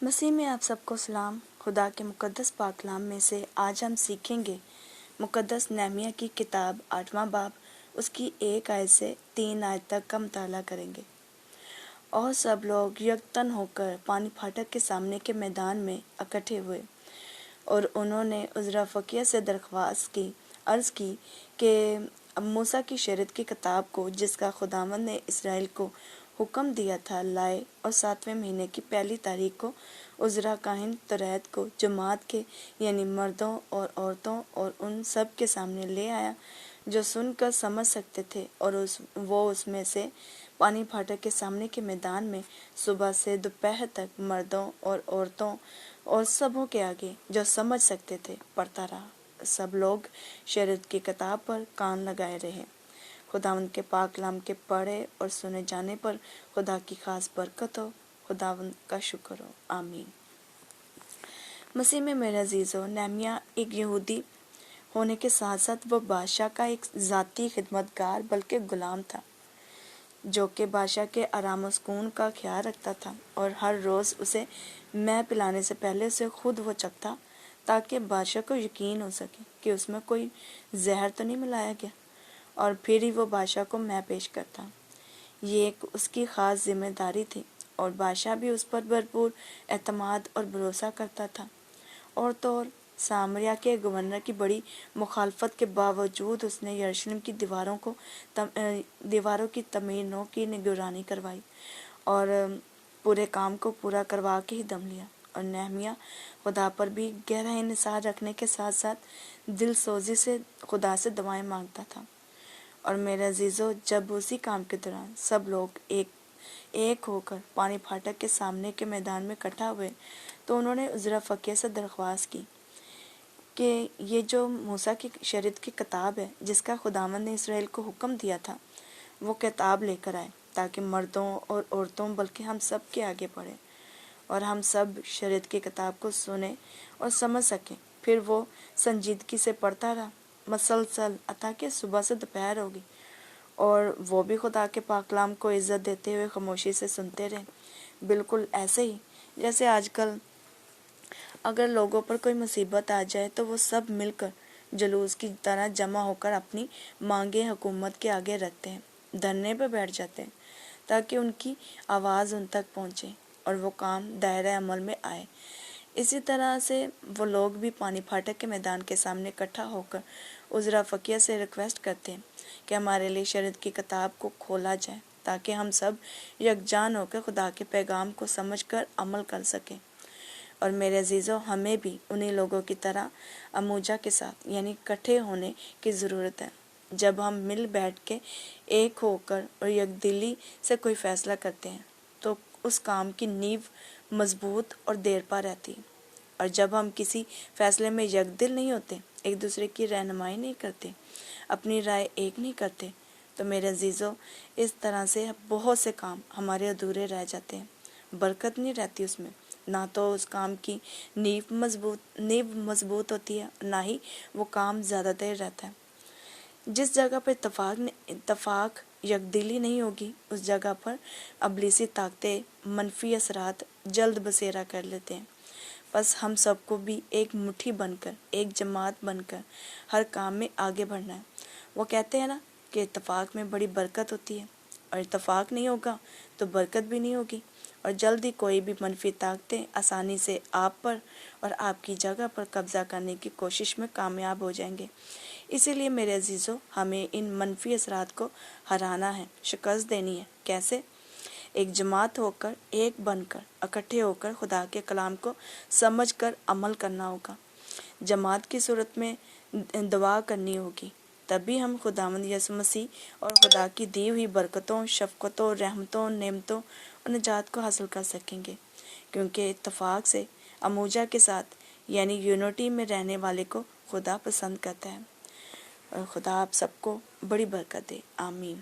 مسیح میں آپ سب کو سلام۔ خدا کے مقدس پاک کلام میں سے آج ہم سیکھیں گے مقدس نہمیہ کی کتاب 8واں باب، اس کی 1 آیت سے 3 آیت تک کا مطالعہ کریں گے۔ اور سب لوگ یکتن ہو کر پانی پھاٹک کے سامنے کے میدان میں اکٹھے ہوئے، اور انہوں نے عذرا فقیہ سے درخواست کی، عرض کی کہ موسیٰ کی شریعت کی کتاب کو، جس کا خداوند نے اسرائیل کو حکم دیا تھا، لائے، اور 7ویں مہینے کی پہلی تاریخ کو عذرا کاہن توریت کو جماعت کے یعنی مردوں اور عورتوں اور ان سب کے سامنے لے آیا جو سن کر سمجھ سکتے تھے، اور وہ اس میں سے پانی پھاٹک کے سامنے کے میدان میں صبح سے دوپہر تک مردوں اور عورتوں اور سبوں کے آگے جو سمجھ سکتے تھے پڑھتا رہا۔ سب لوگ شریعت کی کتاب پر کان لگائے رہے۔ خداوند کے پاک کلام کے پڑھے اور سنے جانے پر خدا کی خاص برکت ہو۔ خداوند کا شکر ہو، آمین۔ مسیح میں میرے عزیزو، نہمیہ ایک یہودی ہونے کے ساتھ ساتھ وہ بادشاہ کا ایک ذاتی خدمتگار بلکہ غلام تھا، جو کہ بادشاہ کے آرام و سکون کا خیال رکھتا تھا، اور ہر روز اسے مے پلانے سے پہلے اسے خود وہ چکھتا تاکہ بادشاہ کو یقین ہو سکے کہ اس میں کوئی زہر تو نہیں ملایا گیا، اور پھر ہی وہ بادشاہ کو مے پیش کرتا۔ یہ ایک اس کی خاص ذمہ داری تھی، اور بادشاہ بھی اس پر بھرپور اعتماد اور بھروسہ کرتا تھا۔ اور تو اور سامریا کے گورنر کی بڑی مخالفت کے باوجود اس نے یروشلم کی دیواروں کی تعمیر نو کی نگرانی کروائی، اور پورے کام کو پورا کروا کے ہی دم لیا۔ اور نہمیہ خدا پر بھی گہرا انحصار رکھنے کے ساتھ ساتھ دل سوزی سے خدا سے دعائیں مانگتا تھا۔ اور میرے عزیزو، جب اسی کام کے دوران سب لوگ ایک ہو کر پانی پھاٹک کے سامنے کے میدان میں اکٹھا ہوئے، تو انہوں نے عذرا فقیہ سے درخواست کی کہ یہ جو موسیٰ کی شریعت کی کتاب ہے، جس کا خداوند نے اسرائیل کو حکم دیا تھا، وہ کتاب لے کر آئے تاکہ مردوں اور عورتوں بلکہ ہم سب کے آگے پڑھے، اور ہم سب شریعت کی کتاب کو سنیں اور سمجھ سکیں۔ پھر وہ سنجیدگی سے پڑھتا رہا، مسلسل، تاکہ صبح سے دوپہر ہوگی، اور وہ بھی خدا کے پاک کلام کو عزت دیتے ہوئے خاموشی سے سنتے رہے۔ بالکل ایسے ہی جیسے آج کل اگر لوگوں پر کوئی مصیبت آ جائے تو وہ سب مل کر جلوس کی طرح جمع ہو کر اپنی مانگیں حکومت کے آگے رکھتے ہیں، دھرنے پہ بیٹھ جاتے ہیں تاکہ ان کی آواز ان تک پہنچے اور وہ کام دائرۂ عمل میں آئے۔ اسی طرح سے وہ لوگ بھی پانی پھاٹک کے میدان کے سامنے اکٹھا ہو کر عذرا فقیہ سے ریکویسٹ کرتے ہیں کہ ہمارے لیے شریعت کی کتاب کو کھولا جائے تاکہ ہم سب یکجان ہو کر خدا کے پیغام کو سمجھ کر عمل کر سکیں۔ اور میرے عزیزو، ہمیں بھی انہی لوگوں کی طرح اموجہ کے ساتھ یعنی اکٹھے ہونے کی ضرورت ہے۔ جب ہم مل بیٹھ کے ایک ہو کر اور یکدلی سے کوئی فیصلہ کرتے ہیں تو اس کام کی نیو مضبوط اور دیر پا رہتی ہے، اور جب ہم کسی فیصلے میں یکدل نہیں ہوتے، ایک دوسرے کی رہنمائی نہیں کرتے، اپنی رائے ایک نہیں کرتے، تو میرے عزیزو، اس طرح سے بہت سے کام ہمارے ادھورے رہ جاتے ہیں، برکت نہیں رہتی اس میں، نہ تو اس کام کی نیو مضبوط ہوتی ہے، نہ ہی وہ کام زیادہ دیر رہتا ہے۔ جس جگہ پر اتفاق یکدلی نہیں ہوگی، اس جگہ پر ابلیسی طاقتیں منفی اثرات جلد بسیرا کر لیتے ہیں۔ بس ہم سب کو بھی ایک مٹھی بن کر، ایک جماعت بن کر ہر کام میں آگے بڑھنا ہے۔ وہ کہتے ہیں نا کہ اتفاق میں بڑی برکت ہوتی ہے، اور اتفاق نہیں ہوگا تو برکت بھی نہیں ہوگی، اور جلد ہی کوئی بھی منفی طاقتیں آسانی سے آپ پر اور آپ کی جگہ پر قبضہ کرنے کی کوشش میں کامیاب ہو جائیں گے۔ اسی لیے میرے عزیزو، ہمیں ان منفی اثرات کو ہرانا ہے، شکست دینی ہے۔ کیسے؟ ایک جماعت ہو کر، ایک بن کر، اکٹھے ہو کر خدا کے کلام کو سمجھ کر عمل کرنا ہوگا۔ جماعت کی صورت میں دعا کرنی ہوگی، تبھی ہم خداوند یسوع مسیح اور خدا کی دی ہوئی برکتوں، شفقتوں، رحمتوں، نعمتوں اور نجات کو حاصل کر سکیں گے، کیونکہ اتفاق سے اموجہ کے ساتھ یعنی یونٹی میں رہنے والے کو خدا پسند کرتا ہے۔ اور خدا آپ سب کو بڑی برکت دے، آمین۔